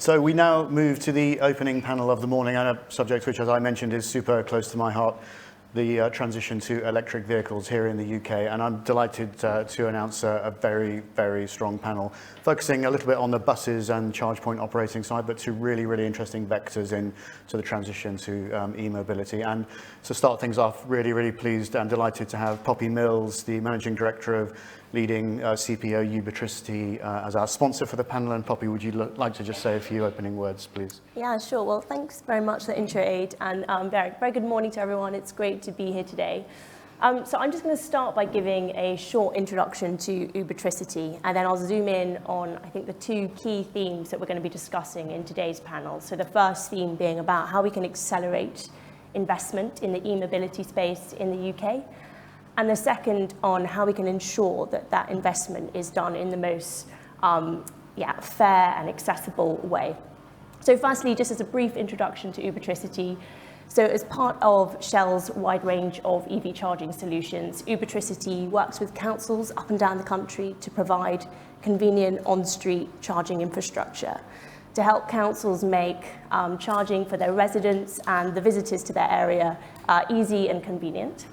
So we now move to the opening panel of the morning, and a subject which, as I mentioned, is super close to my heart, the transition to electric vehicles here in the UK. And I'm delighted to announce a very, very strong panel, focusing a little bit on the buses and charge point operating side, but two really, really interesting vectors into the transition to e-mobility. And to start things off, really, really pleased and delighted to have Poppy Mills, the Managing Director of leading CPO Ubitricity, as our sponsor for the panel. And Poppy, would you like to just say a few opening words, please? Yeah, sure. Well, thanks very much for the intro, Aid, and very good morning to everyone. It's great to be here today. So I'm just going to start by giving a short introduction to Ubitricity, and then I'll zoom in on, I think, the two key themes that we're going to be discussing in today's panel. So the first theme being about how we can accelerate investment in the e-mobility space in the UK, and the second on how we can ensure that that investment is done in the most fair and accessible way. So firstly, just as a brief introduction to Ubitricity, so as part of Shell's wide range of EV charging solutions, Ubitricity works with councils up and down the country to provide convenient on-street charging infrastructure to help councils make charging for their residents and the visitors to their area easy and convenient.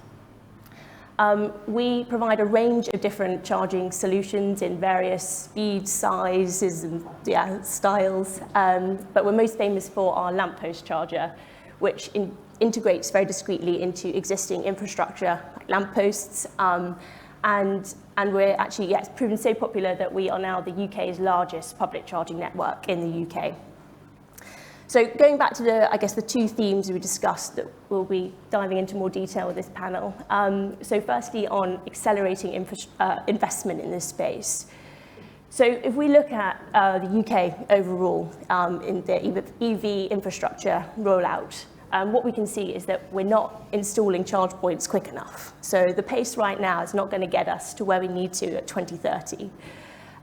We provide a range of different charging solutions in various speeds, sizes, and styles, but we're most famous for our lamppost charger, which integrates very discreetly into existing infrastructure, like lampposts, and we're actually, it's proven so popular that we are now the UK's largest public charging network in the UK. So going back to the two themes we discussed that we'll be diving into more detail with this panel. So firstly, on accelerating investment in this space. So if we look at the UK overall in the EV infrastructure rollout, what we can see is that we're not installing charge points quick enough. So the pace right now is not going to get us to where we need to at 2030.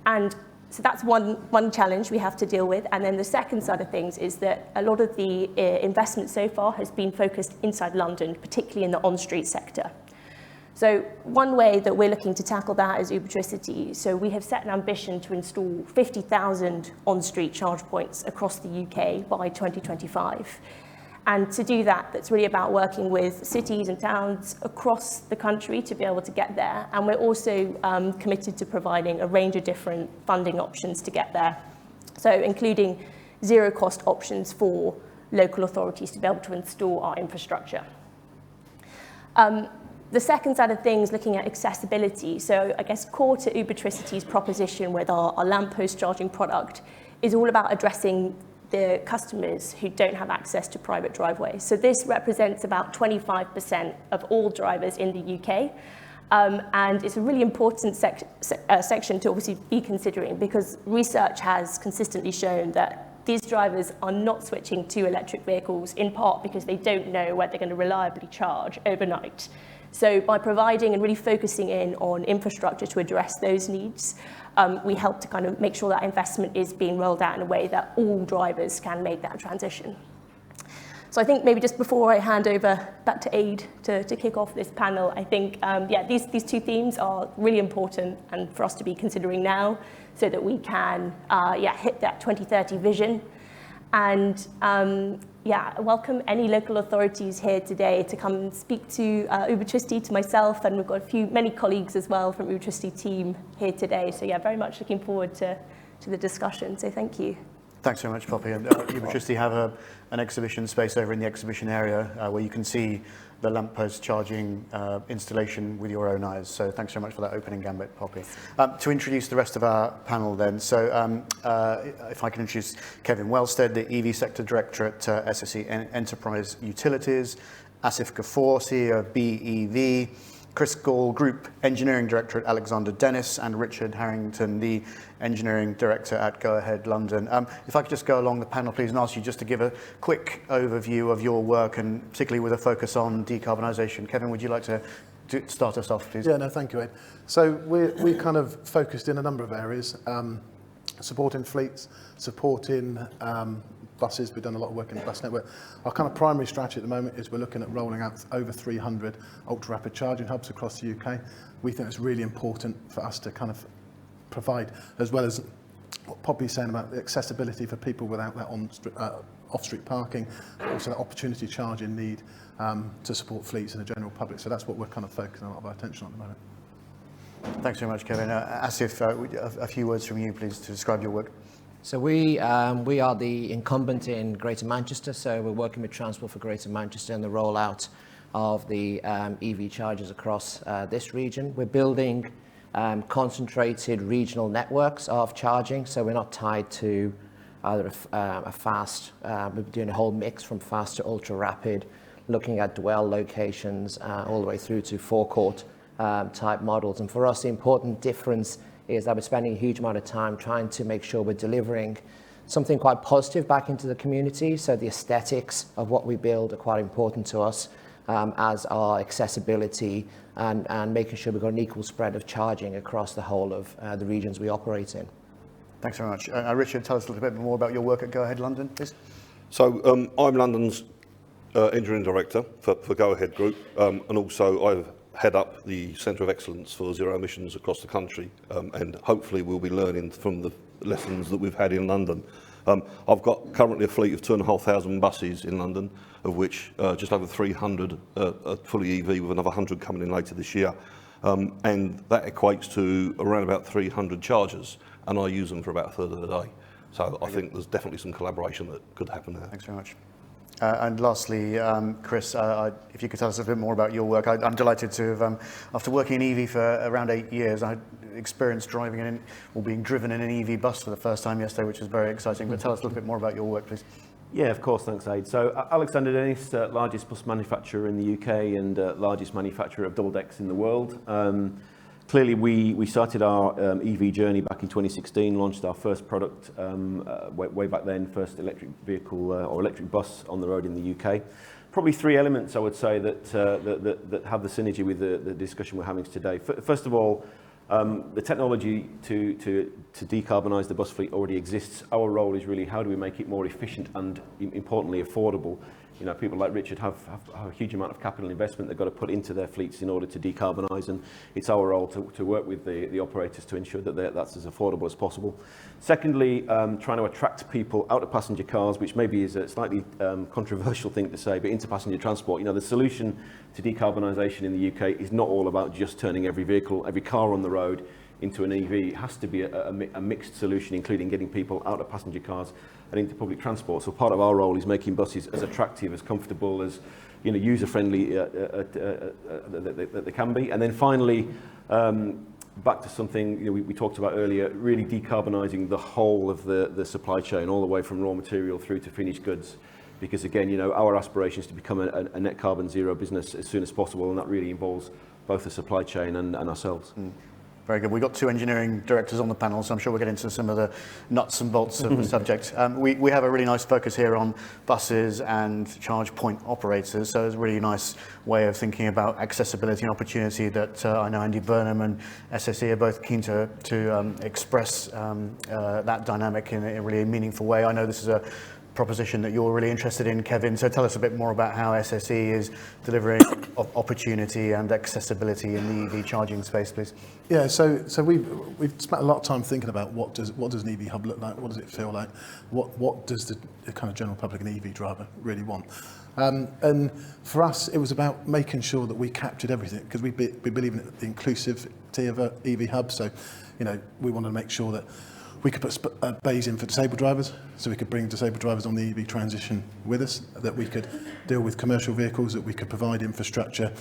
And so that's one challenge we have to deal with. And then the second side of things is that a lot of the investment so far has been focused inside London, particularly in the on-street sector. So one way that we're looking to tackle that is Ubitricity. So we have set an ambition to install 50,000 on-street charge points across the UK by 2025. And to do that, that's really about working with cities and towns across the country to be able to get there. And we're also committed to providing a range of different funding options to get there. So including zero-cost options for local authorities to be able to install our infrastructure. The second side of things, looking at accessibility. So I guess core to Ubitricity's proposition with our lamppost charging product is all about addressing the customers who don't have access to private driveways. So this represents about 25% of all drivers in the UK. And it's a really important section to obviously be considering, because research has consistently shown that these drivers are not switching to electric vehicles, in part because they don't know where they're going to reliably charge overnight. So by providing and really focusing in on infrastructure to address those needs, we help to kind of make sure that investment is being rolled out in a way that all drivers can make that transition. So I think maybe just before I hand over back to Aid to kick off this panel, I think, these two themes are really important and for us to be considering now so that we can, hit that 2030 vision. And welcome any local authorities here today to come and speak to Ubitricity, to myself, and we've got many colleagues as well from Ubitricity team here today. So very much looking forward to the discussion. So thank you. Thanks very much, Poppy. And Ubitricity have an exhibition space over in the exhibition area where you can see the lamppost charging installation with your own eyes. So thanks very much for that opening gambit, Poppy. To introduce the rest of our panel then, so if I can introduce Kevin Wellstead, the EV Sector Director at SSE Enterprise Utilities, Asif Ghaffar, CEO of BEV, Chris Gall, Group Engineering Director at Alexander Dennis, and Richard Harrington, the Engineering Director at Go Ahead London. If I could just go along the panel, please, and ask you just to give a quick overview of your work, and particularly with a focus on decarbonisation. Kevin, would you like to start us off, please? Yeah, no, thank you, Ed. So we're kind of focused in a number of areas, supporting fleets, supporting buses. We've done a lot of work in the bus network. Our kind of primary strategy at the moment is we're looking at rolling out over 300 ultra-rapid charging hubs across the UK. We think it's really important for us to kind of provide, as well as what Poppy's saying about the accessibility for people without that off-street parking, also that opportunity charging need to support fleets and the general public. So that's what we're kind of focusing a lot of our attention on at the moment. Thanks very much, Kevin. Asif, a few words from you, please, to describe your work. So we are the incumbent in Greater Manchester, so we're working with Transport for Greater Manchester and the rollout of the EV chargers across this region. We're building concentrated regional networks of charging, so we're not tied to either a fast, we're doing a whole mix from fast to ultra rapid, looking at dwell locations all the way through to forecourt type models. And for us, the important difference is that we're spending a huge amount of time trying to make sure we're delivering something quite positive back into the community. So the aesthetics of what we build are quite important to us, as our accessibility and making sure we've got an equal spread of charging across the whole of the regions we operate in. Thanks very much. Richard, tell us a little bit more about your work at Go Ahead London, please. So I'm London's engineering director for Go Ahead Group, and also I head up the Centre of Excellence for Zero Emissions across the country, and hopefully we'll be learning from the lessons that we've had in London. I've got currently a fleet of 2,500 buses in London, of which just over 300 are fully EV, with another 100 coming in later this year. And that equates to around about 300 chargers, and I use them for about a third of the day. So I think there's definitely some collaboration that could happen there. Thanks very much. And lastly, Chris, if you could tell us a bit more about your work. I'm delighted to have, after working in EV for around 8 years, I had experience driving or being driven in an EV bus for the first time yesterday, which was very exciting. But tell us a little bit more about your work, please. Yeah, of course, thanks, Aid. So Alexander Dennis, largest bus manufacturer in the UK and largest manufacturer of double decks in the world. Clearly, we started our EV journey back in 2016, launched our first product way back then, first electric vehicle or electric bus on the road in the UK. Probably three elements, I would say, that have the synergy with the discussion we're having today. First of all, the technology to decarbonise the bus fleet already exists. Our role is really how do we make it more efficient and, importantly, affordable. You know, people like Richard have a huge amount of capital investment they've got to put into their fleets in order to decarbonise, and it's our role to work with the operators to ensure that that's as affordable as possible. Secondly, trying to attract people out of passenger cars, which maybe is a slightly controversial thing to say, but into passenger transport. You know, the solution to decarbonisation in the UK is not all about just turning every car on the road into an EV. It has to be a mixed solution, including getting people out of passenger cars and into public transport. So part of our role is making buses as attractive, as comfortable, as user-friendly that they can be. And then finally, back to something we talked about earlier, really decarbonising the whole of the supply chain, all the way from raw material through to finished goods. Because again, our aspiration is to become a net carbon zero business as soon as possible, and that really involves both the supply chain and ourselves. Very good. We've got two engineering directors on the panel, so I'm sure we'll get into some of the nuts and bolts of the subject. We have a really nice focus here on buses and charge point operators, so it's a really nice way of thinking about accessibility and opportunity that I know Andy Burnham and SSE are both keen to express that dynamic in a really meaningful way. I know this is a proposition that you're really interested in, Kevin, so tell us a bit more about how SSE is delivering opportunity and accessibility in the EV charging space, please. Yeah, so we've spent a lot of time thinking about what does an EV hub look like, what does it feel like, what does the kind of general public and EV driver really want. And for us, it was about making sure that we captured everything, because we believe in the inclusivity of an EV hub. So, we wanted to make sure that we could put bays in for disabled drivers, so we could bring disabled drivers on the EV transition with us, that we could deal with commercial vehicles, that we could provide infrastructure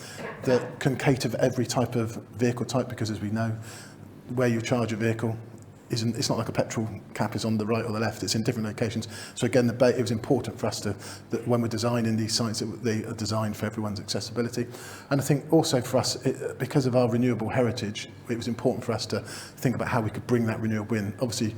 that can cater for every type of vehicle type, because as we know, where you charge a vehicle, it's not like a petrol cap is on the right or the left, it's in different locations. So again, it was important for us that when we're designing these sites, they are designed for everyone's accessibility. And I think also for us, because of our renewable heritage, it was important for us to think about how we could bring that renewable in. Obviously,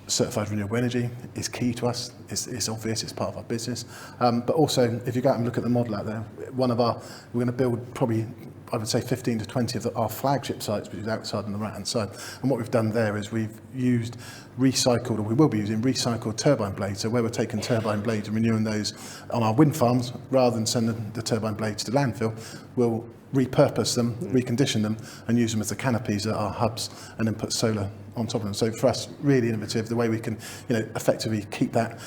certified renewable energy is key to us. It's obvious, it's part of our business. But also, if you go out and look at the model out there, we're going to build probably, I would say 15 to 20 of our flagship sites, which is outside on the right-hand side. And what we've done there is we've used we will be using recycled turbine blades. So where we're taking turbine blades and renewing those on our wind farms, rather than sending the turbine blades to landfill, we'll repurpose them, recondition them, and use them as the canopies at our hubs, and then put solar on top of them. So for us, really innovative, the way we can, effectively keep that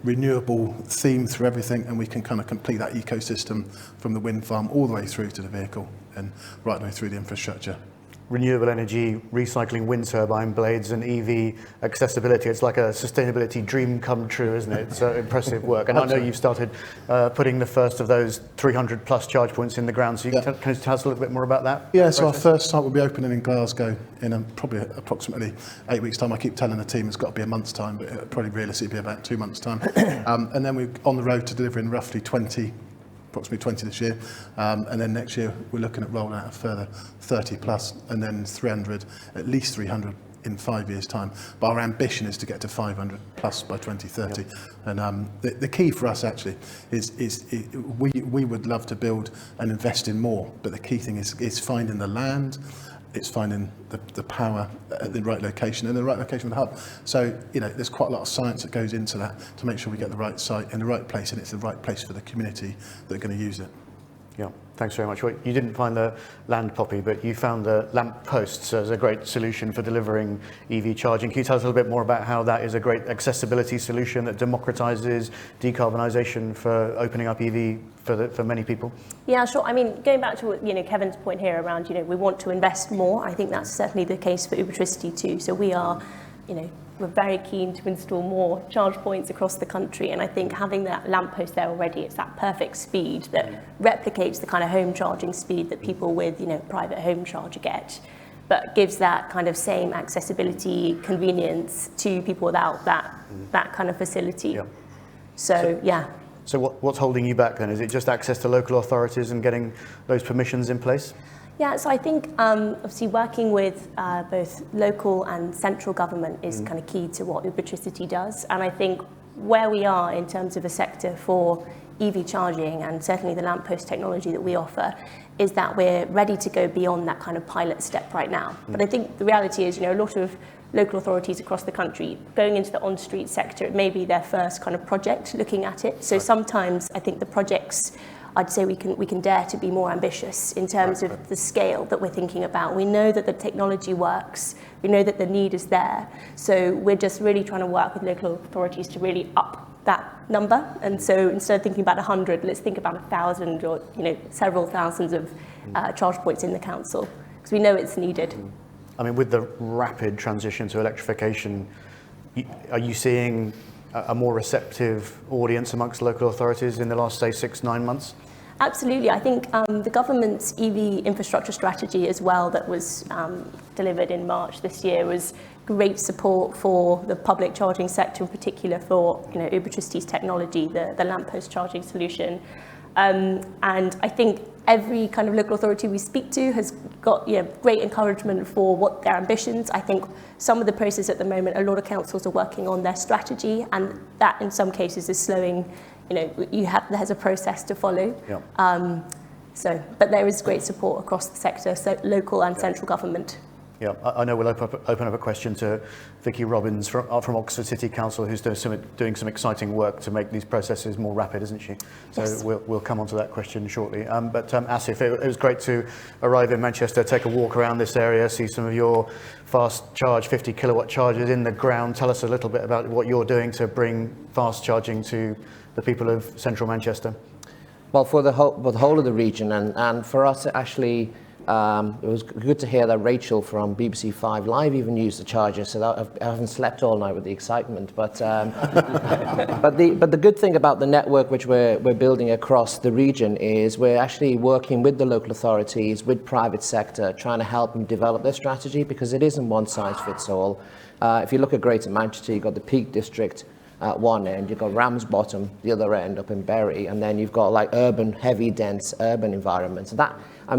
renewable theme through everything, and we can kind of complete that ecosystem from the wind farm all the way through to the vehicle and right the way through the infrastructure. Renewable energy, recycling wind turbine blades, and EV accessibility. It's like a sustainability dream come true, isn't it? It's impressive work. And I know you've started putting the first of those 300 plus charge points in the ground. So you can tell us a little bit more about that? Yeah, so our first site will be opening in Glasgow in probably approximately 8 weeks' time. I keep telling the team it's got to be a month's time, but it'll probably realistically be about 2 months' time. And then we're on the road to delivering roughly approximately 20 this year, and then next year we're looking at rolling out a further 30 plus, and then 300, at least 300 in 5 years' time. But our ambition is to get to 500 plus by 2030. Yep. And the key for us actually is we would love to build and invest in more, but the key thing is finding the land. It's finding the power at the right location and the right location of the hub. So, there's quite a lot of science that goes into that to make sure we get the right site in the right place, and it's the right place for the community that are going to use it. Yeah, thanks very much. Well, you didn't find the land, Poppy, but you found the lamp posts as a great solution for delivering EV charging. Can you tell us a little bit more about how that is a great accessibility solution that democratizes decarbonisation for opening up EV for many people? Yeah, sure. I mean, going back to what, Kevin's point here around, we want to invest more. I think that's certainly the case for Ubertricity too. So we are, we're very keen to install more charge points across the country, and I think having that lamppost there already, it's that perfect speed that replicates the kind of home charging speed that people with, private home charger get, but gives that kind of same accessibility, convenience to people without that kind of facility. Yeah. So yeah. So what's holding you back then? Is it just access to local authorities and getting those permissions in place? Yeah, so I think obviously working with both local and central government is kind of key to what Ubertricity does. And I think where we are in terms of a sector for EV charging, and certainly the lamppost technology that we offer, is that we're ready to go beyond that kind of pilot step right now. But I think the reality is, a lot of local authorities across the country going into the on-street sector, it may be their first kind of project looking at it. So sometimes I think the projects, I'd say we can dare to be more ambitious in terms of the scale that we're thinking about. We know that the technology works. We know that the need is there. So we're just really trying to work with local authorities to really up that number. And so instead of thinking about 100, let's think about 1,000 or several thousands of charge points in the council, because we know it's needed. I mean, with the rapid transition to electrification, are you seeing a more receptive audience amongst local authorities in the last, say, 6-9 months? Absolutely. I think the government's EV infrastructure strategy as well that was delivered in March this year was great support for the public charging sector, in particular for Ubertricity's technology, the lamppost charging solution. And I think every kind of local authority we speak to has got great encouragement for what their ambitions. I think some of the process at the moment, a lot of councils are working on their strategy, and that in some cases is slowing. There's a process to follow. Yeah. But there is great support across the sector, so local and central government. Yeah, I know we'll open up a question to Vicky Robbins from Oxford City Council, who's doing some exciting work to make these processes more rapid, isn't she? So yes. We'll come on to that question shortly. But Asif, it was great to arrive in Manchester, take a walk around this area, see some of your fast charge 50 kilowatt chargers in the ground. Tell us a little bit about what you're doing to bring fast charging to the people of central Manchester. Well, for the whole of the region, and for us actually, it was good to hear that Rachel from BBC 5 Live even used the charger, so that I haven't slept all night with the excitement. But the good thing about the network which we're building across the region is we're actually working with the local authorities, with private sector, trying to help them develop their strategy, because it isn't one size fits all. If you look at Greater Manchester, you've got the Peak District at one end, you've got Ramsbottom the other end up in Bury, and then you've got like urban, heavy, dense urban environments.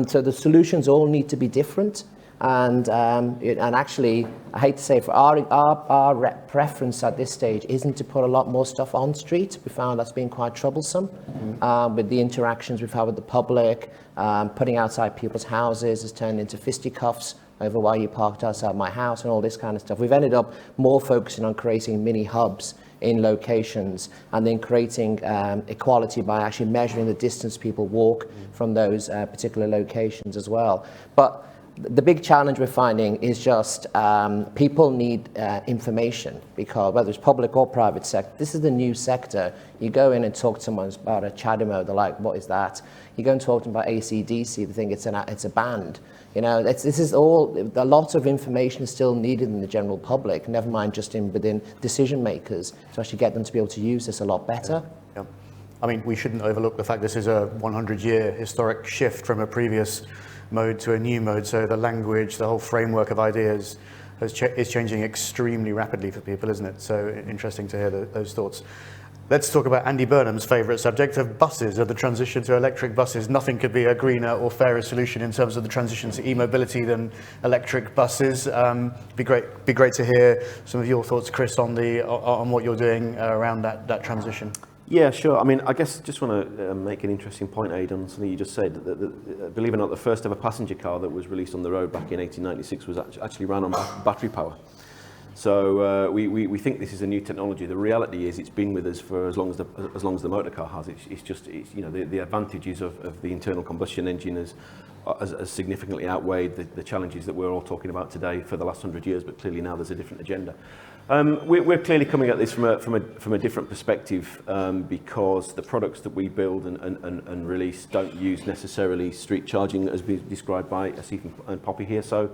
So the solutions all need to be different, and actually, I hate to say, for our preference at this stage isn't to put a lot more stuff on street. We found that's been quite troublesome with the interactions we've had with the public. Putting outside people's houses has turned into fisticuffs over why you parked outside my house and all this kind of stuff. We've ended up more focusing on creating mini hubs in locations, and then creating equality by actually measuring the distance people walk from those particular locations as well. But the big challenge we're finding is just people need information, because whether it's public or private sector, this is the new sector. You go in and talk to someone about a CHAdeMO, they're like, what is that? You go and talk to them about AC/DC, they think it's a band. You know, this is all, a lot of information is still needed in the general public, never mind just within decision makers, to actually get them to be able to use this a lot better. Yeah. I mean, we shouldn't overlook the fact this is a 100-year historic shift from a previous mode to a new mode. So the language, the whole framework of ideas is changing extremely rapidly for people, isn't it? So interesting to hear those thoughts. Let's talk about Andy Burnham's favourite subject of buses, of the transition to electric buses. Nothing could be a greener or fairer solution in terms of the transition to e-mobility than electric buses. Be great to hear some of your thoughts, Chris, on what you're doing around that transition. Yeah, sure. I mean, I guess just want to make an interesting point, Aid, on something you just said. That, believe it or not, the first ever passenger car that was released on the road back in 1896 was actually ran on battery power. So we think this is a new technology. The reality is it's been with us for as long as the motor car has. It's you know, the advantages of the internal combustion engine has significantly outweighed the challenges that we're all talking about today for the last 100 years. But clearly now there's a different agenda. We're clearly coming at this from a different perspective, because the products that we build and release don't use necessarily street charging as being described by Asif and Poppy here. So,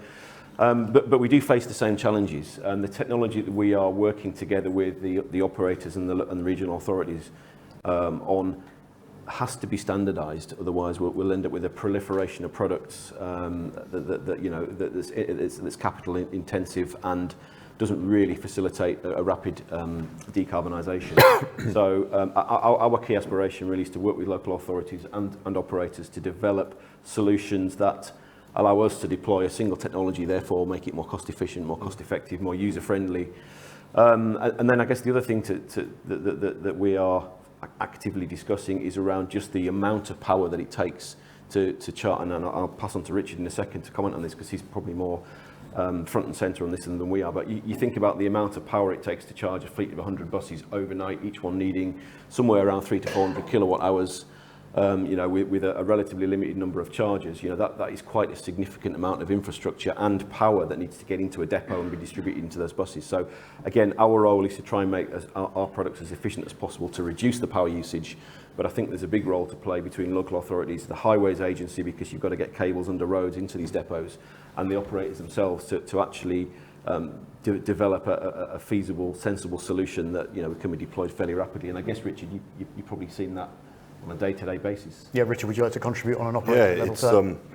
but we do face the same challenges, and the technology that we are working together with the operators and the regional authorities on has to be standardised. Otherwise, we'll end up with a proliferation of products that's capital intensive and doesn't really facilitate a rapid decarbonisation. So our key aspiration really is to work with local authorities and operators to develop solutions that allow us to deploy a single technology, therefore make it more cost efficient, more cost effective, more user friendly. And then I guess the other thing that we are actively discussing is around just the amount of power that it takes to chart, and I'll pass on to Richard in a second to comment on this, because he's probably more front and centre on this than we are. But you think about the amount of power it takes to charge a fleet of 100 buses overnight, each one needing somewhere around 300 to 400 kilowatt hours, with a relatively limited number of chargers. You know, that is quite a significant amount of infrastructure and power that needs to get into a depot and be distributed into those buses. So again, our role is to try and make our products as efficient as possible to reduce the power usage. But I think there's a big role to play between local authorities, the highways agency, because you've got to get cables under roads into these depots, and the operators themselves to actually develop a feasible, sensible solution that can be deployed fairly rapidly. And I guess, Richard, you've probably seen that on a day-to-day basis. Yeah, Richard, would you like to contribute on an operator level?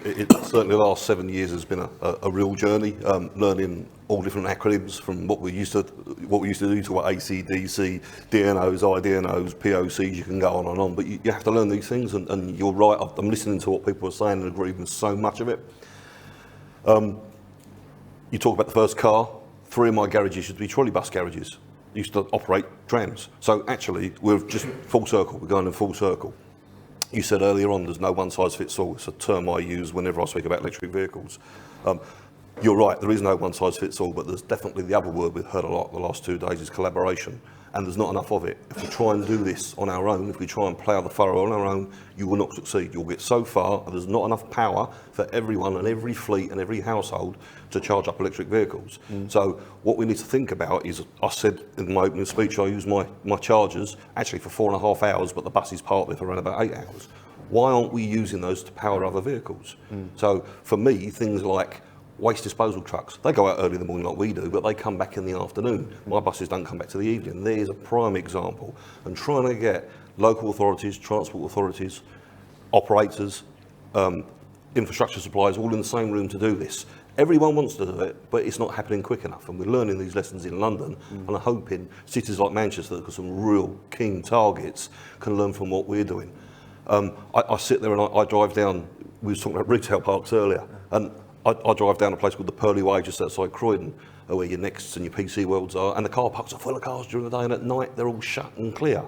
It's certainly the last 7 years has been a real journey, learning all different acronyms from what we used to do to what AC/DC, DNOs, IDNOs, POCs. You can go on and on, but you have to learn these things. And you're right. I'm listening to what people are saying and agreeing with so much of it. You talk about the first car. 3 of my garages used to be trolley bus garages. Used to operate trams. So actually, we're just full circle. We're going in full circle. You said earlier on, there's no one size fits all. It's a term I use whenever I speak about electric vehicles. You're right, there is no one size fits all, but there's definitely the other word we've heard a lot the last 2 days is collaboration. And there's not enough of it. If we try and do this on our own, if we try and plough the furrow on our own, you will not succeed. You'll get so far, and there's not enough power for everyone and every fleet and every household to charge up electric vehicles. So what we need to think about is, I said in my opening speech, I use my chargers actually for 4.5 hours, but the bus is parked there for around about 8 hours. Why aren't we using those to power other vehicles? So for me, things like waste disposal trucks, they go out early in the morning like we do, but they come back in the afternoon. My buses don't come back to the evening. There's a prime example. And trying to get local authorities, transport authorities, operators, infrastructure suppliers all in the same room to do this. Everyone wants to do it, but it's not happening quick enough. And we're learning these lessons in London, and I'm hoping cities like Manchester that got some real keen targets can learn from what we're doing. I sit there and I drive down, we were talking about retail parks earlier, and I drive down a place called the Pearly Way just outside Croydon, where your Nexts and your PC Worlds are, and the car parks are full of cars during the day, and at night they're all shut and clear.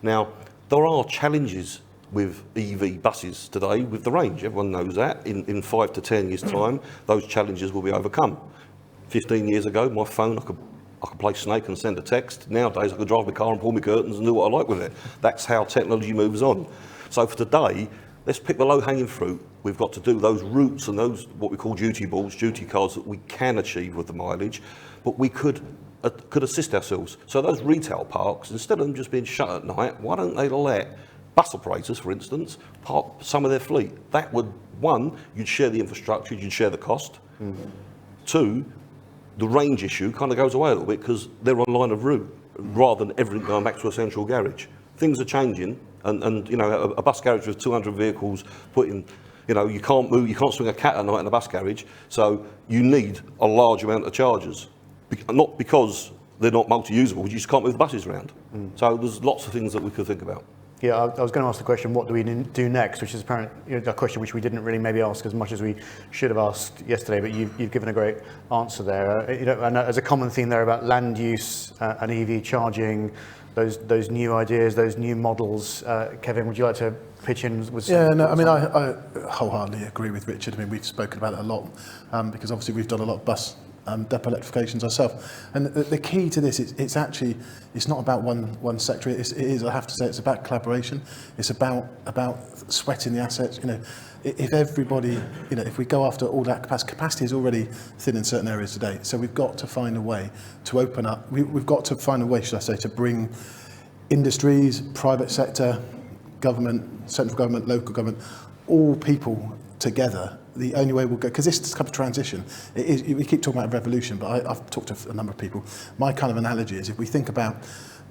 Now, there are challenges with EV buses today with the range. Everyone knows that. In 5 to 10 years' time, those challenges will be overcome. 15 years ago, my phone, I could play Snake and send a text. Nowadays, I could drive my car and pull my curtains and do what I like with it. That's how technology moves on. So for today, let's pick the low-hanging fruit. We've got to do those routes and those, what we call duty balls, duty cards that we can achieve with the mileage, but we could assist ourselves. So those retail parks, instead of them just being shut at night, why don't they let bus operators, for instance, park some of their fleet? That would, one, you'd share the infrastructure, you'd share the cost. Two, the range issue kind of goes away a little bit because they're on line of route rather than everything going back to a central garage. Things are changing, and you know, a bus garage with 200 vehicles put in, you know, you can't move, you can't swing a cat at night in a bus garage, so you need a large amount of chargers. Not because they're not multi-usable, you just can't move the buses around. So there's lots of things that we could think about. Yeah, I was going to ask the question, what do we do next, which is apparently a question which we didn't really maybe ask as much as we should have asked yesterday, but you've given a great answer there. You know, and there's a common theme there about land use and EV charging, those new ideas, those new models. Kevin, would you like to pitch in with some? Yeah, no, I mean, I wholeheartedly agree with Richard. I mean, we've spoken about it a lot because obviously we've done a lot of bus depot electrifications ourselves. And the key to this is it's not about one sector. It is, I have to say, it's about collaboration. It's about sweating the assets. You know, if everybody, you know, if we go after all that capacity is already thin in certain areas today. So we've got to find a way to open up. We've got to find a way, should I say, to bring industries, private sector, government, central government, local government, all people together. The only way we'll go, because this kind of transition, we keep talking about revolution, but I've talked to a number of people. My kind of analogy is if we think about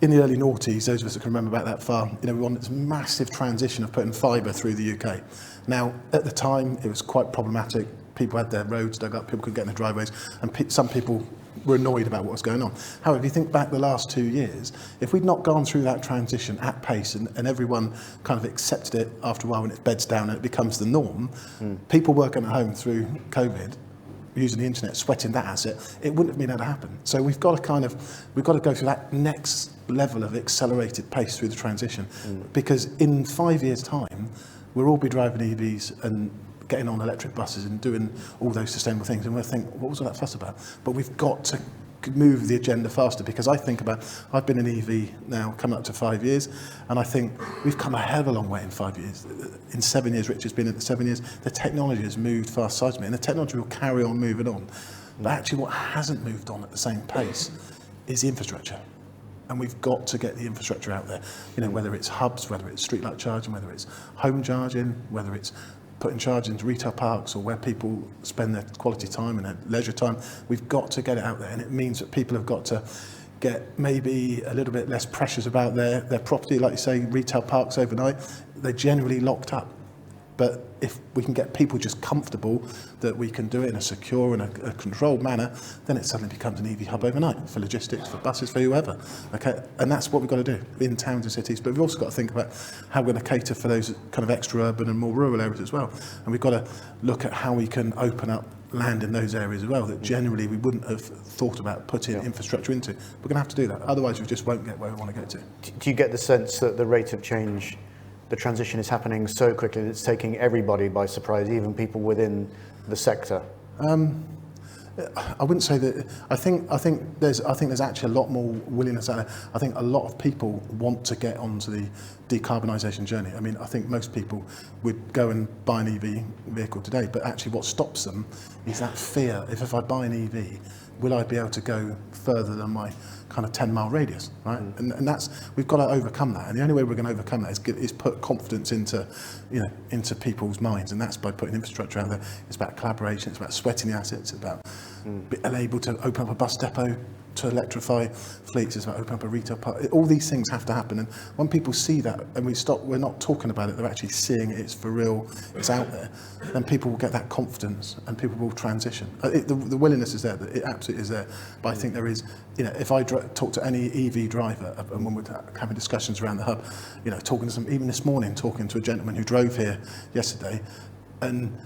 in the early noughties, those of us that can remember back that far, you know, we wanted this massive transition of putting fibre through the UK. Now, at the time, it was quite problematic. People had their roads dug up, people couldn't get in their driveways, and some people were annoyed about what was going on. However, if you think back the last 2 years, if we'd not gone through that transition at pace and everyone kind of accepted it after a while when it beds down and it becomes the norm, people working at home through COVID, using the internet, sweating that asset, it wouldn't have been able to happen. So we've got to go through that next level of accelerated pace through the transition, because in 5 years' time, we'll all be driving EVs and getting on electric buses and doing all those sustainable things, and we'll think, what was all that fuss about? But we've got to move the agenda faster, because I've been in EV now coming up to 5 years, and I think we've come a hell of a long way in 5 years. In 7 years, Richard's been at the 7 years, the technology has moved fast seismically, and the technology will carry on moving on. But actually what hasn't moved on at the same pace is the infrastructure. And we've got to get the infrastructure out there, you know, whether it's hubs, whether it's streetlight charging, whether it's home charging, whether it's putting charge into retail parks or where people spend their quality time and their leisure time. We've got to get it out there, and it means that people have got to get maybe a little bit less pressures about their property. Like you say, retail parks overnight, they're generally locked up. But if we can get people just comfortable that we can do it in a secure and a controlled manner, then it suddenly becomes an EV hub overnight for logistics, for buses, for whoever. Okay, and that's what we've got to do in towns and cities. But we've also got to think about how we're going to cater for those kind of extra urban and more rural areas as well. And we've got to look at how we can open up land in those areas as well that generally we wouldn't have thought about putting infrastructure into. We're going to have to do that. Otherwise, we just won't get where we want to get to. Do you get the sense that the rate of change, the transition is happening so quickly that it's taking everybody by surprise, even people within the sector? I wouldn't say that. I think there's actually a lot more willingness out there. I think a lot of people want to get onto the decarbonisation journey. I mean, I think most people would go and buy an EV vehicle today, but actually what stops them is that fear. If I buy an EV, will I be able to go further than my kind of 10-mile radius, right? And that's, we've got to overcome that. And the only way we're going to overcome that is put confidence into people's minds. And that's by putting infrastructure out there. It's about collaboration. It's about sweating the assets. It's about being able to open up a bus depot to electrify fleets. It's about opening up a retail park. All these things have to happen. And when people see that and we're not talking about it, they're actually seeing it, it's for real, it's out there, then people will get that confidence and people will transition. The willingness is there, it absolutely is there. But I think there is, you know, if I talk to any EV driver, and when we're having discussions around the hub, you know, talking to some, even this morning, talking to a gentleman who drove here yesterday and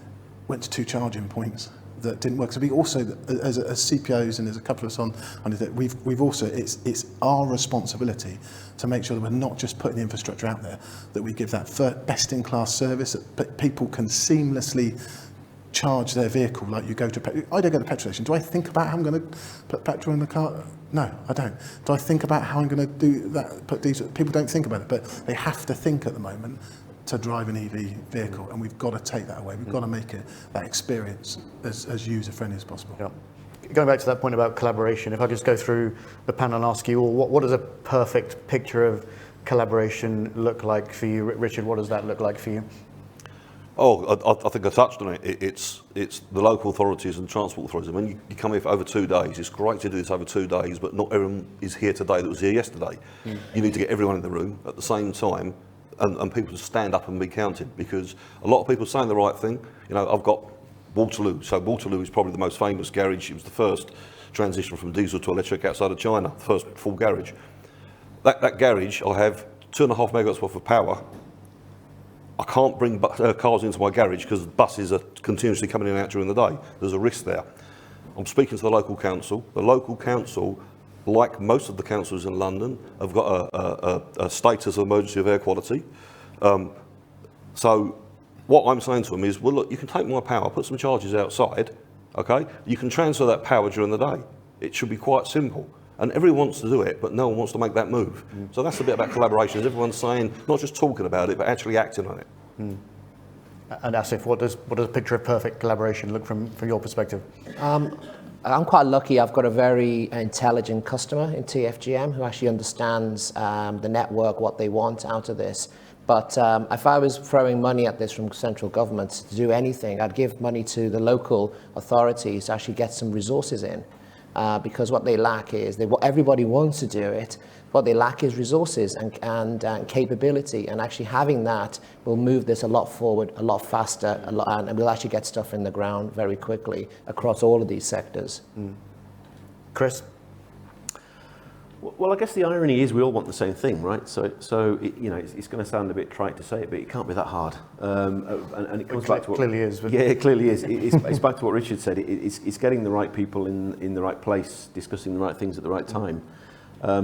went to 2 charging points that didn't work. So we also, as CPOs, and there's a couple of us on it, we've also, it's our responsibility to make sure that we're not just putting the infrastructure out there, that we give that best-in-class service, that people can seamlessly charge their vehicle like you go to I don't go to the petrol station. Do I think about how I'm going to put petrol in the car? No, I don't. Do I think about how I'm going to do that, put diesel? People don't think about it, but they have to think at the moment. to drive an EV vehicle, and we've got to take that away. We've got to make it that experience as user-friendly as possible. Yeah. Going back to that point about collaboration, if I just go through the panel and ask you all, what does a perfect picture of collaboration look like for you? Richard, what does that look like for you? Oh, I think I touched on it. It's the local authorities and transport authorities. I mean, you come here for over 2 days. It's great to do this over 2 days, but not everyone is here today that was here yesterday. You need to get everyone in the room at the same time, and people to stand up and be counted, because a lot of people are saying the right thing. You know, I've got Waterloo. So Waterloo is probably the most famous garage. It was the first transition from diesel to electric outside of China, the first full garage. That garage, I have 2.5 megawatts worth of power. I can't bring cars into my garage because buses are continuously coming in and out during the day. There's a risk there. I'm speaking to the local council. The local council, like most of the councils in London, have got a status of emergency of air quality. So what I'm saying to them is, well, look, you can take my power, put some charges outside, okay? You can transfer that power during the day. It should be quite simple. And everyone wants to do it, but no one wants to make that move. So that's the bit about collaboration, is everyone's saying, not just talking about it, but actually acting on it. And Asif, what does a picture of perfect collaboration look from your perspective? I'm quite lucky. I've got a very intelligent customer in TFGM who actually understands the network, what they want out of this. But if I was throwing money at this from central government to do anything, I'd give money to the local authorities to actually get some resources in. Because what they lack is, everybody wants to do it, what they lack is resources and capability, and actually having that will move this a lot forward, a lot faster, and we'll actually get stuff in the ground very quickly across all of these sectors. Chris? Well, I guess the irony is we all want the same thing, right? So you know, it's going to sound a bit trite to say it, but it can't be that hard. And it comes back to what clearly is. Yeah, it clearly is. It's back to what Richard said. It's getting the right people in the right place, discussing the right things at the right time.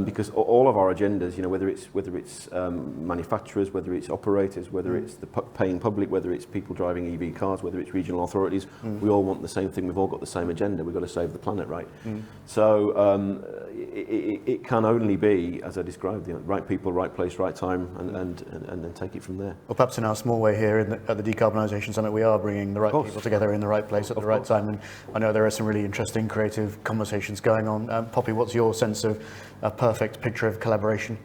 Because all of our agendas, you know, whether it's manufacturers, whether it's operators, whether it's the paying public, whether it's people driving EV cars, whether it's regional authorities, we all want the same thing. We've all got the same agenda. We've got to save the planet, right? So it can only be, as I described, you know, right people, right place, right time, and then take it from there. Well, perhaps in our small way here at the Decarbonisation Summit, we are bringing the right people together in the right place at the right time. And I know there are some really interesting, creative conversations going on. Poppy, what's your sense of a perfect picture of collaboration?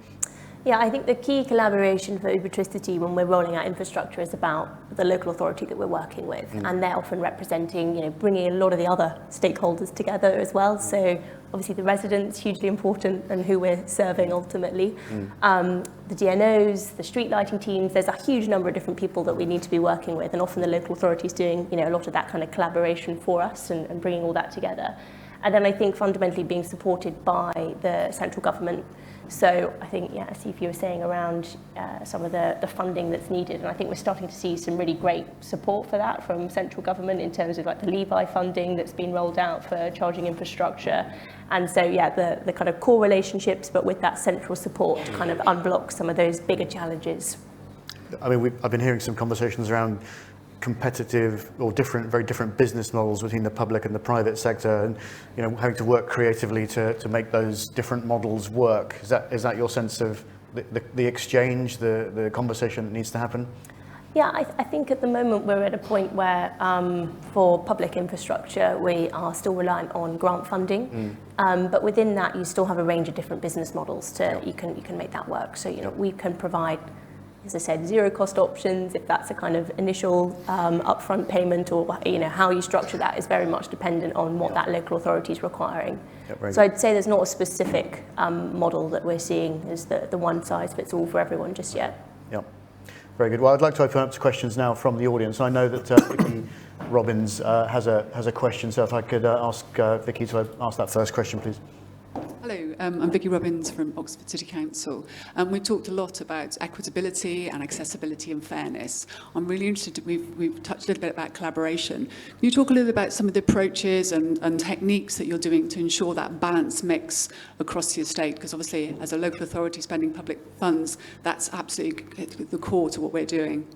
Yeah, I think the key collaboration for Ubitricity when we're rolling out infrastructure is about the local authority that we're working with, and they're often representing, you know, bringing a lot of the other stakeholders together as well. So obviously the residents, hugely important, and who we're serving ultimately. The DNOs, the street lighting teams, there's a huge number of different people that we need to be working with, and often the local authority is doing, you know, a lot of that kind of collaboration for us and bringing all that together. And then I think fundamentally being supported by the central government. So I think, yeah, as you were saying, around some of the funding that's needed, and I think we're starting to see some really great support for that from central government in terms of like the Levi funding that's been rolled out for charging infrastructure. And so, yeah, the kind of core relationships, but with that central support to kind of unblock some of those bigger challenges. I mean, I've been hearing some conversations around competitive or very different business models between the public and the private sector, and, you know, having to work creatively to make those different models work. Is that your sense of the exchange, the conversation that needs to happen? Yeah, I think at the moment we're at a point where for public infrastructure we are still reliant on grant funding, but within that you still have a range of different business models to you can make that work. So, you know, we can provide, as I said, zero cost options if that's a kind of initial upfront payment, or, you know, how you structure that is very much dependent on what that local authority is requiring. So I'd say there's not a specific model that we're seeing as the one size fits all for everyone just yet. Yeah, very good. Well, I'd like to open up to questions now from the audience. I know that Vicky Robbins has a question, so if I could ask Vicky to ask that first question, please. Hello, I'm Vicky Robbins from Oxford City Council. We talked a lot about equitability and accessibility and fairness. I'm really interested, we've touched a little bit about collaboration. Can you talk a little about some of the approaches and techniques that you're doing to ensure that balanced mix across the estate? Because obviously, as a local authority spending public funds, that's absolutely the core to what we're doing.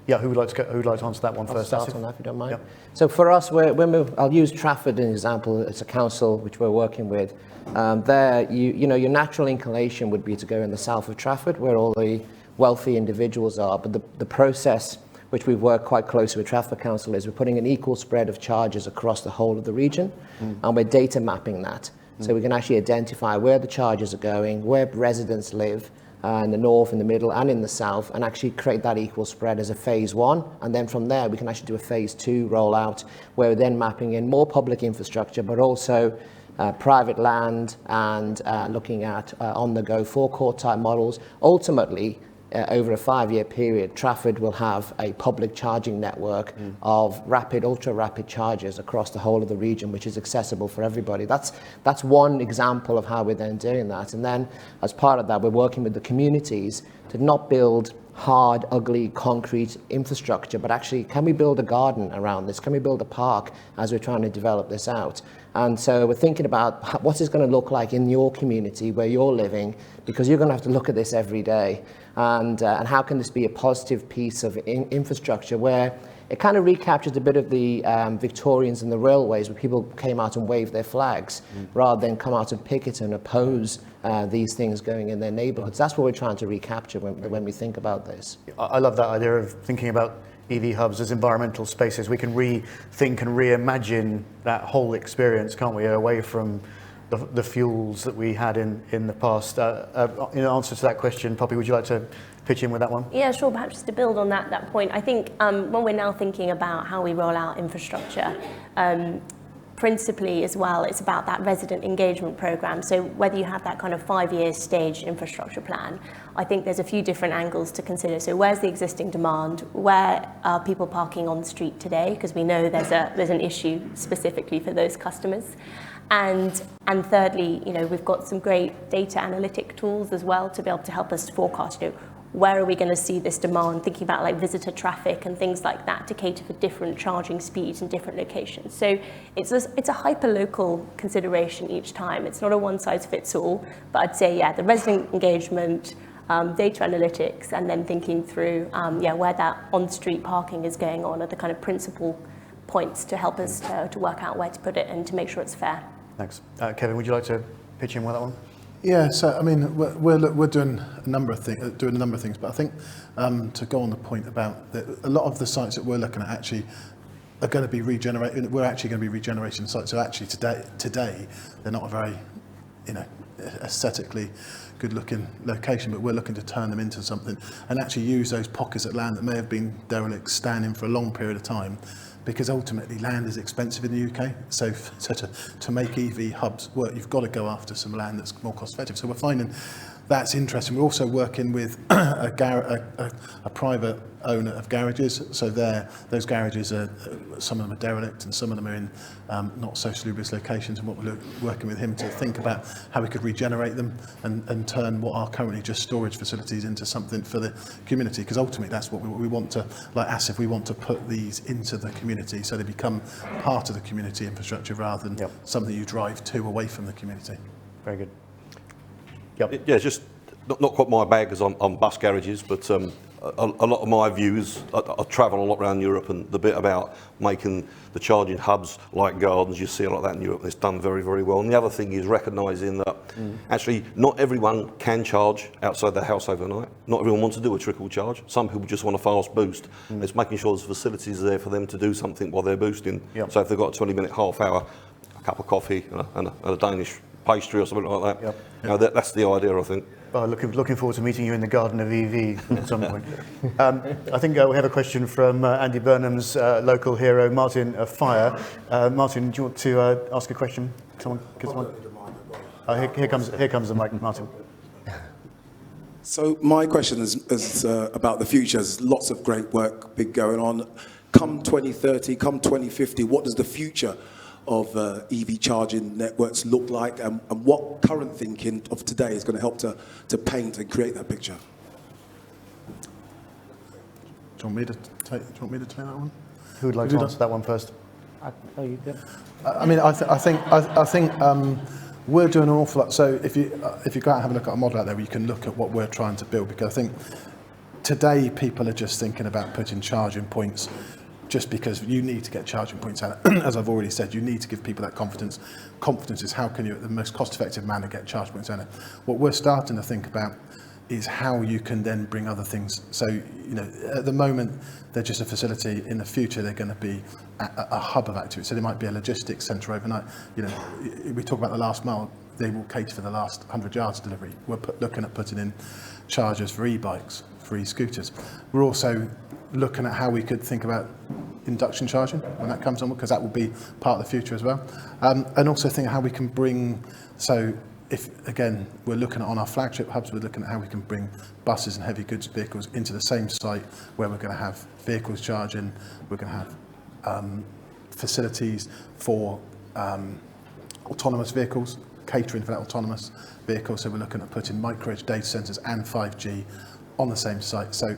Yeah, who would like to answer that one I'll first? start Asif? on that if you don't mind. Yep. So for us, I'll use Trafford as an example. It's a council which we're working with. There, your natural inclination would be to go in the south of Trafford, where all the wealthy individuals are. But the process, which we've worked quite closely with Trafford Council, is we're putting an equal spread of charges across the whole of the region, and we're data mapping that. So we can actually identify where the charges are going, where residents live, in the north, in the middle, and in the south, and actually create that equal spread as a phase 1. And then from there, we can actually do a phase 2 rollout, where we're then mapping in more public infrastructure, but also private land and looking at on-the-go forecourt type models. Ultimately, over a 5-year period, Trafford will have a public charging network of ultra-rapid chargers across the whole of the region, which is accessible for everybody. That's one example of how we're then doing that. And then, as part of that, we're working with the communities to not build hard, ugly, concrete infrastructure, but actually, can we build a garden around this? Can we build a park as we're trying to develop this out? And so we're thinking about what's this going to look like in your community where you're living, because you're going to have to look at this every day. And how can this be a positive piece of infrastructure where it kind of recaptures a bit of the Victorians and the railways, where people came out and waved their flags rather than come out and picket and oppose these things going in their neighbourhoods. That's what we're trying to recapture when we think about this. I love that idea of thinking about EV hubs as environmental spaces. We can rethink and reimagine that whole experience, can't we, away from the fuels that we had in the past. In answer to that question, Poppy, would you like to pitch in with that one? Yeah, sure. Perhaps just to build on that point, I think when we're now thinking about how we roll out infrastructure, principally as well, it's about that resident engagement program. So whether you have that kind of 5-year stage infrastructure plan, I think there's a few different angles to consider. So where's the existing demand? Where are people parking on the street today? Because we know there's an issue specifically for those customers. And thirdly, we've got some great data analytic tools as well to be able to help us forecast, where are we going to see this demand, thinking about like visitor traffic and things like that to cater for different charging speeds in different locations. So it's a hyper-local consideration each time. It's not a one-size-fits-all, but I'd say, the resident engagement, data analytics, and then thinking through, where that on-street parking is going on are the kind of principal points to help us to work out where to put it and to make sure it's fair. Thanks. Kevin, would you like to pitch in with that one? Yeah, so I mean, we're doing a number of things, but I think to go on the point about a lot of the sites that we're looking at actually are going to be regenerated. We're actually going to be regeneration sites. So actually today they're not a very, aesthetically good-looking location, but we're looking to turn them into something and actually use those pockets of land that may have been derelict standing for a long period of time. Because ultimately land is expensive in the UK, so to make EV hubs work, you've got to go after some land that's more cost effective. So we're finding that's interesting. We're also working with a private owner of garages. So those garages are, some of them are derelict and some of them are in not so salubrious locations. And what we're working with him to think about how we could regenerate them and turn what are currently just storage facilities into something for the community. Because ultimately that's what we want to, like Asif, we want to put these into the community so they become part of the community infrastructure rather than something you drive to away from the community. Very good. Yep. Yeah, just not quite my bag as on bus garages, but a lot of my views, I travel a lot around Europe, and the bit about making the charging hubs like gardens, you see a lot of that in Europe, and it's done very, very well. And the other thing is recognising that actually not everyone can charge outside their house overnight. Not everyone wants to do a trickle charge. Some people just want a fast boost. It's making sure there's facilities there for them to do something while they're boosting. Yep. So if they've got a 20-minute, half hour, a cup of coffee and a Danish pastry or something like that. Yep. That's the idea, I think. Well, looking forward to meeting you in the Garden of EV at some point. I think we have a question from Andy Burnham's local hero, Martin of Fire. Martin, do you want to ask a question? Someone, here comes the mic, Martin. So my question is about the future. There's lots of great work been going on. Come 2030, come 2050, what does the future of EV charging networks look like, and what current thinking of today is going to help to paint and create that picture? Do you want me to take that one? Who would like to answer that one first? You do. I mean, I think we're doing an awful lot. So if you go out and have a look at our model out there, you can look at what we're trying to build, because I think today people are just thinking about putting charging points just because you need to get charging points out. As I've already said, you need to give people that confidence. Confidence is how can you, at the most cost-effective manner, get charge points out. What we're starting to think about is how you can then bring other things. So, you know, at the moment, they're just a facility. In the future, they're going to be a hub of activity. So they might be a logistics centre overnight. You know, we talk about the last mile. They will cater for the last 100 yards delivery. We're looking at putting in chargers for e-bikes, for e-scooters. We're also looking at how we could think about induction charging when that comes on, because that will be part of the future as well. And also think how we can bring, so if, again, we're looking at on our flagship hubs, we're looking at how we can bring buses and heavy goods vehicles into the same site where we're going to have vehicles charging, we're going to have facilities for autonomous vehicles, catering for that autonomous vehicle. So we're looking at putting micro-edge data centres and 5G on the same site. So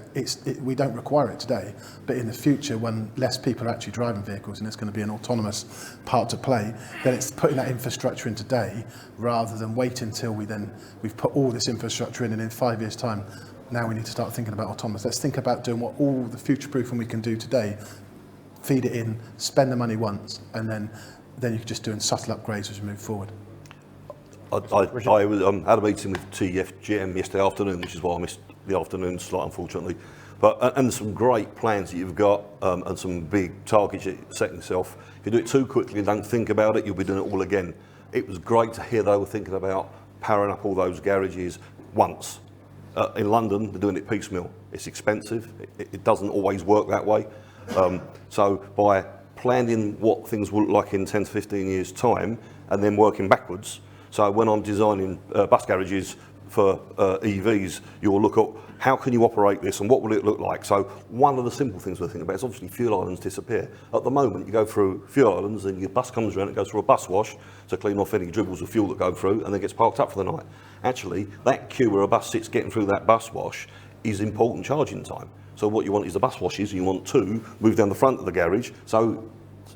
we don't require it today, but in the future, when less people are actually driving vehicles and it's going to be an autonomous part to play, then it's putting that infrastructure in today rather than waiting until we've put all this infrastructure in, and in 5 years' time, now we need to start thinking about autonomous. Let's think about doing what all the future-proofing we can do today, feed it in, spend the money once, and then you're just doing subtle upgrades as we move forward. I had a meeting with TFGM yesterday afternoon, which is why I missed the afternoon slot, unfortunately. But and some great plans that you've got, and some big targets you're setting yourself. If you do it too quickly and don't think about it, you'll be doing it all again. It was great to hear they were thinking about powering up all those garages once. In London, they're doing it piecemeal. It's expensive. It doesn't always work that way. So by planning what things will look like in 10 to 15 years' time, and then working backwards. So when I'm designing bus garages for EVs, you'll look at how can you operate this and what will it look like. So one of the simple things we're thinking about is obviously fuel islands disappear. At the moment, you go through fuel islands and your bus comes around, it goes through a bus wash to clean off any dribbles of fuel that go through, and then gets parked up for the night. Actually, that queue where a bus sits getting through that bus wash is important charging time. So what you want is the bus washes, and you want to move down the front of the garage, so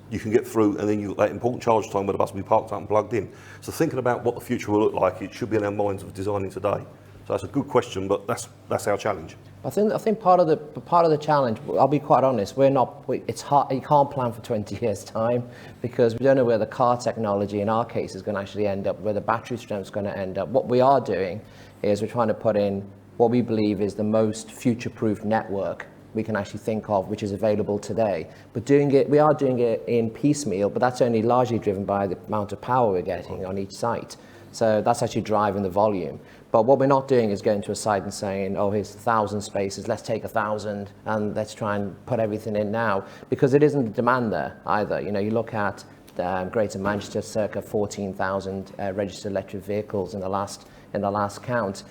you can get through, and then you that important charge time where the bus will be parked up and plugged in. So thinking about what the future will look like, it should be in our minds of designing today. So that's a good question, but that's our challenge. I think part of the challenge, I'll be quite honest, it's hard, you can't plan for 20 years time, because we don't know where the car technology in our case is going to actually end up, where the battery strength is going to end up. What we are doing is we're trying to put in what we believe is the most future-proof network we can actually think of, which is available today. But we are doing it in piecemeal, but that's only largely driven by the amount of power we're getting on each site. So that's actually driving the volume. But what we're not doing is going to a site and saying, oh, here's 1,000 spaces, let's take 1,000 and let's try and put everything in now, because it isn't the demand there either. You know, you look at Greater Manchester, circa 14,000 registered electric vehicles in the last count.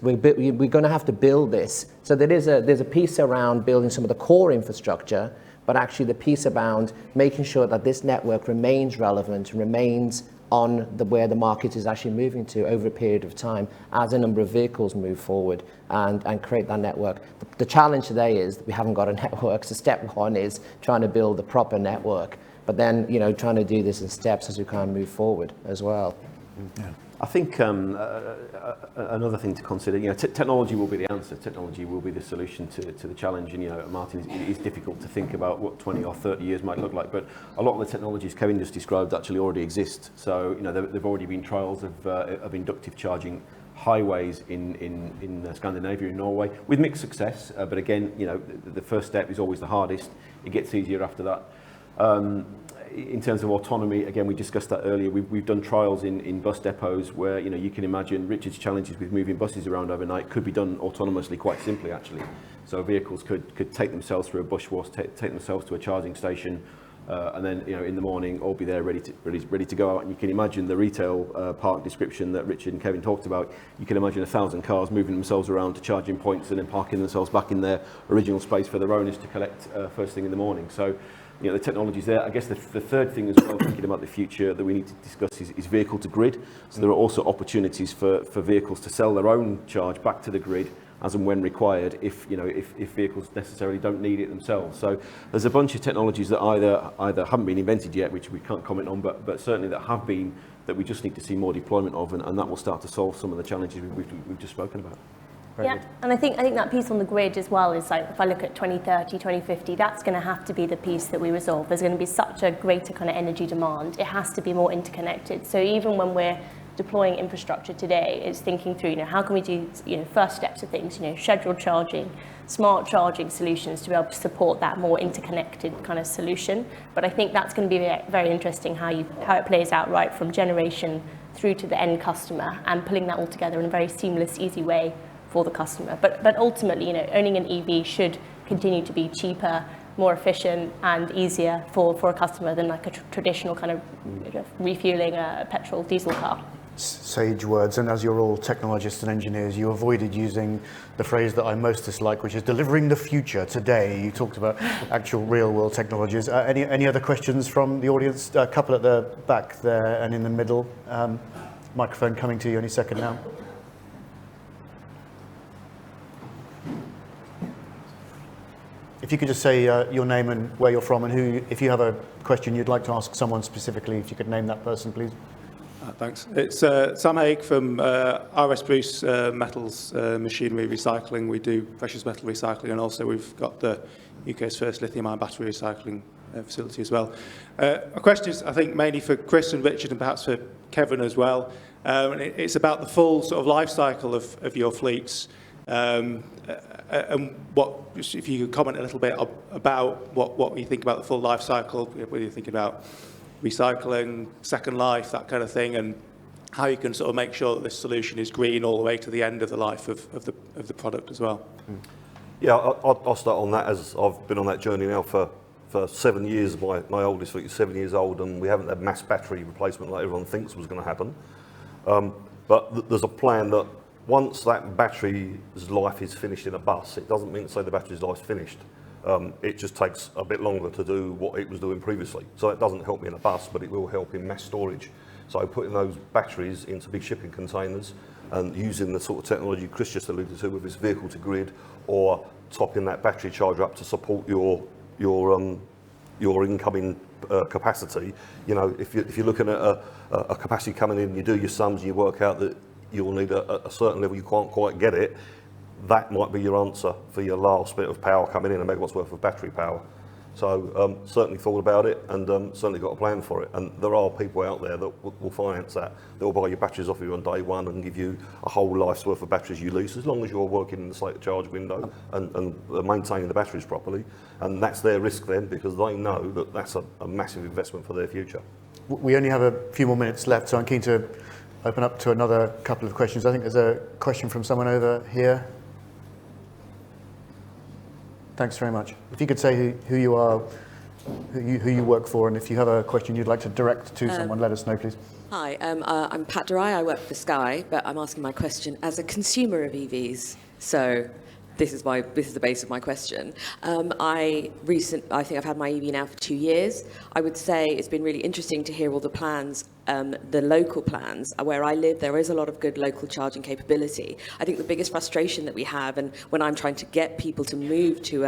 We're going to have to build this. So there's a piece around building some of the core infrastructure, but actually the piece around making sure that this network remains relevant, remains on where the market is actually moving to over a period of time as a number of vehicles move forward and create that network. The challenge today is that we haven't got a network. So step one is trying to build the proper network, but then, you know, trying to do this in steps as we kind of move forward as well. Yeah. I think another thing to consider, you know, technology will be the answer. Technology will be the solution to the challenge. And, you know, Martin, it's difficult to think about what 20 or 30 years might look like, but a lot of the technologies Kevin just described actually already exist. So, you know, there've already been trials of inductive charging highways in Scandinavia, in Norway, with mixed success. But again, you know, the first step is always the hardest. It gets easier after that. In terms of autonomy, again, we discussed that earlier. We've done trials in bus depots where, you know, you can imagine Richard's challenges with moving buses around overnight could be done autonomously, quite simply, actually. So vehicles could take themselves through a bush wash, take themselves to a charging station, and then, you know, in the morning, all be there ready to go out. And you can imagine the retail park description that Richard and Kevin talked about. You can imagine 1,000 cars moving themselves around to charging points and then parking themselves back in their original space for their owners to collect first thing in the morning. So, you know, the technology's there. I guess the third thing as well, thinking about the future that we need to discuss is vehicle to grid. So there are also opportunities for vehicles to sell their own charge back to the grid as and when required, if vehicles necessarily don't need it themselves. So there's a bunch of technologies that either haven't been invented yet, which we can't comment on, but certainly that have been, that we just need to see more deployment of, and that will start to solve some of the challenges we've just spoken about. Very Yeah, good. and I think that piece on the grid as well is like, if I look at 2030, 2050, that's going to have to be the piece that we resolve. There's going to be such a greater kind of energy demand. It has to be more interconnected. So even when we're deploying infrastructure today, it's thinking through, how can we do, first steps of things, scheduled charging, smart charging solutions to be able to support that more interconnected kind of solution. But I think that's going to be very interesting how it plays out right from generation through to the end customer and pulling that all together in a very seamless, easy way for the customer. But ultimately, owning an EV should continue to be cheaper, more efficient and easier for a customer than like a traditional kind of refueling a petrol diesel car. Sage words, and as you're all technologists and engineers, you avoided using the phrase that I most dislike, which is delivering the future today. You talked about actual real-world technologies. Any other questions from the audience? A couple at the back there and in the middle. Microphone coming to you any second now. If you could just say your name and where you're from, and who, if you have a question you'd like to ask someone specifically, if you could name that person, please. Thanks. It's Sam Haig from RS Bruce Metals Machinery Recycling. We do precious metal recycling, and also we've got the UK's first lithium-ion battery recycling facility as well. A question is, I think, mainly for Chris and Richard, and perhaps for Kevin as well. And it's about the full sort of life cycle of your fleets. And if you could comment a little bit about what you think about the full life cycle, whether you're thinking about recycling, second life, that kind of thing, and how you can sort of make sure that this solution is green all the way to the end of the life of the product as well. Yeah, I'll start on that, as I've been on that journey now for 7 years. My oldest fleet is 7 years old, and we haven't had mass battery replacement like everyone thinks was going to happen. But there's a plan that once that battery's life is finished in a bus, it doesn't mean to say the battery's life's finished. It just takes a bit longer to do what it was doing previously. So it doesn't help me in a bus, but it will help in mass storage. So putting those batteries into big shipping containers and using the sort of technology Chris just alluded to with his vehicle to grid, or topping that battery charger up to support your incoming capacity. If you're looking at a capacity coming in, you do your sums and you work out that you'll need a certain level, you can't quite get it. That might be your answer for your last bit of power coming in, a megawatt's worth of battery power. So certainly thought about it, and certainly got a plan for it. And there are people out there that will finance that. They'll buy your batteries off you on day one and give you a whole life's worth of batteries you lease, as long as you're working in the state of charge window and maintaining the batteries properly. And that's their risk then, because they know that that's a massive investment for their future. We only have a few more minutes left, so I'm keen to open up to another couple of questions. I think there's a question from someone over here. Thanks very much. If you could say who you are, who you work for, and if you have a question you'd like to direct to someone, let us know, please. Hi, I'm Pat Durai. I work for Sky, but I'm asking my question as a consumer of EVs. So this is the base of my question. I think I've had my EV now for 2 years. I would say it's been really interesting to hear all the plans, the local plans. Where I live, there is a lot of good local charging capability. I think the biggest frustration that we have, and when I'm trying to get people to move to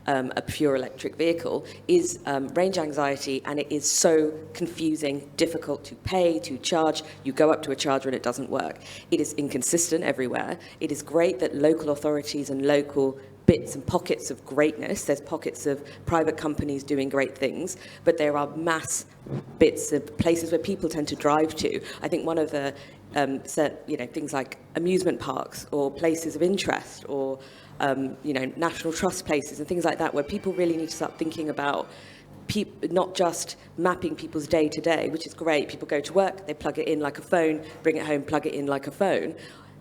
a pure electric vehicle, is range anxiety, and it is so confusing, difficult to pay, to charge. You go up to a charger and it doesn't work. It is inconsistent everywhere. It is great that local authorities and local bits and pockets of greatness, there's pockets of private companies doing great things, but there are mass bits of places where people tend to drive to. I think one of the things like amusement parks or places of interest, or national trust places and things like that, where people really need to start thinking about not just mapping people's day to day, which is great. People go to work, they plug it in like a phone, bring it home, plug it in like a phone.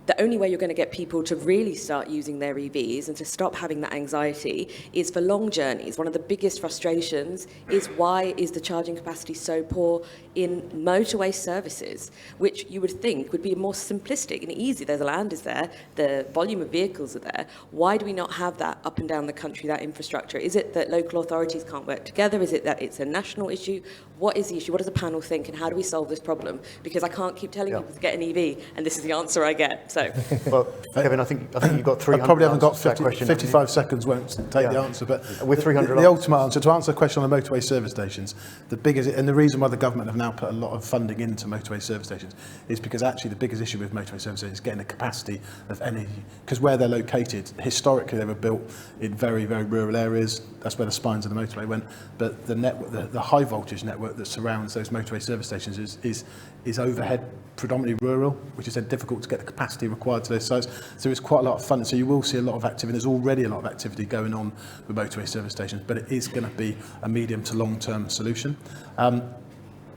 The only way you're going to get people to really start using their EVs and to stop having that anxiety is for long journeys. One of the biggest frustrations is, why is the charging capacity so poor in motorway services, which you would think would be more simplistic and easy. There's a land is there, the volume of vehicles are there. Why do we not have that up and down the country, that infrastructure? Is it that local authorities can't work together? Is it that it's a national issue? What is the issue? What does the panel think, and how do we solve this problem? Because I can't keep telling people to get an EV, and this is the answer I get. So, Well, Kevin, I think you've got 300 I probably haven't got answers to that 50, question, haven't you? 55 seconds won't take the answer, but With 300 the ultimate answer, to answer the question on the motorway service stations, the biggest, and the reason why the government have now put a lot of funding into motorway service stations is because actually the biggest issue with motorway service stations is getting the capacity of energy, because where they're located, historically they were built in very, very rural areas. That's where the spines of the motorway went, but the network, the high voltage network that surrounds those motorway service stations is overhead, predominantly rural, which is then difficult to get the capacity required to those sites. So it's quite a lot of fun. So you will see a lot of activity. There's already a lot of activity going on with motorway service stations, but it is going to be a medium to long-term solution.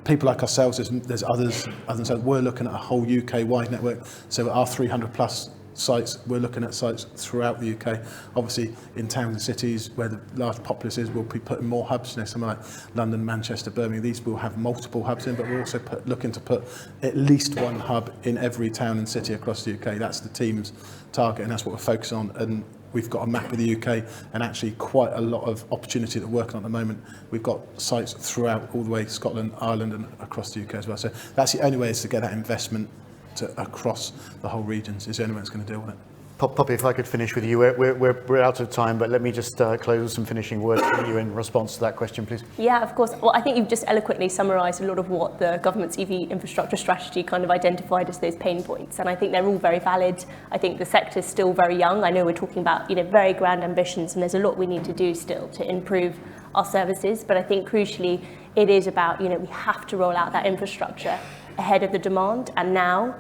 People like ourselves, there's others so we're looking at a whole UK-wide network. So our 300 plus sites, we're looking at sites throughout the UK. Obviously, in towns and cities where the large populace is, we'll be putting more hubs. You know, somewhere like London, Manchester, Birmingham, these will have multiple hubs in, but we're also looking to put at least one hub in every town and city across the UK. That's the team's target, and that's what we're focusing on. And we've got a map of the UK and actually quite a lot of opportunity that we're working on at the moment. We've got sites throughout all the way to Scotland, Ireland, and across the UK as well. So that's the only way is to get that investment across the whole regions is the only way it's going to deal with it. Poppy, if I could finish with you. We're out of time, but let me just close with some finishing words from you in response to that question, please. Yeah, of course. Well, I think you've just eloquently summarised a lot of what the government's EV infrastructure strategy kind of identified as those pain points, and I think they're all very valid. I think the sector's still very young. I know we're talking about, you know, very grand ambitions, and there's a lot we need to do still to improve our services, but I think crucially it is about, you know, we have to roll out that infrastructure ahead of the demand and now,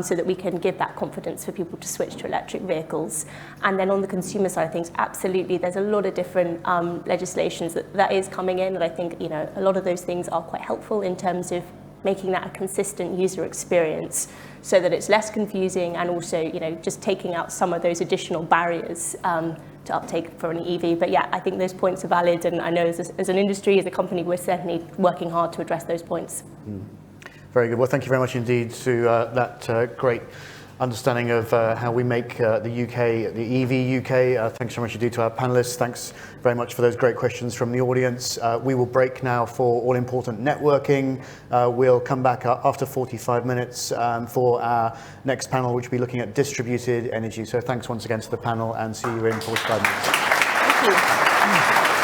so that we can give that confidence for people to switch to electric vehicles. And then on the consumer side of things, absolutely, there's a lot of different legislations that is coming in, and I think, you know, a lot of those things are quite helpful in terms of making that a consistent user experience so that it's less confusing, and also, you know, just taking out some of those additional barriers to uptake for an EV. But yeah, I think those points are valid, and I know as an industry, as a company, we're certainly working hard to address those points. Very good. Well, thank you very much indeed to that great understanding of how we make the UK, the EV UK. Thanks so much indeed to our panelists. Thanks very much for those great questions from the audience. We will break now for all important networking. We'll come back after 45 minutes for our next panel, which will be looking at distributed energy. So thanks once again to the panel, and see you in 45 minutes. Thank you.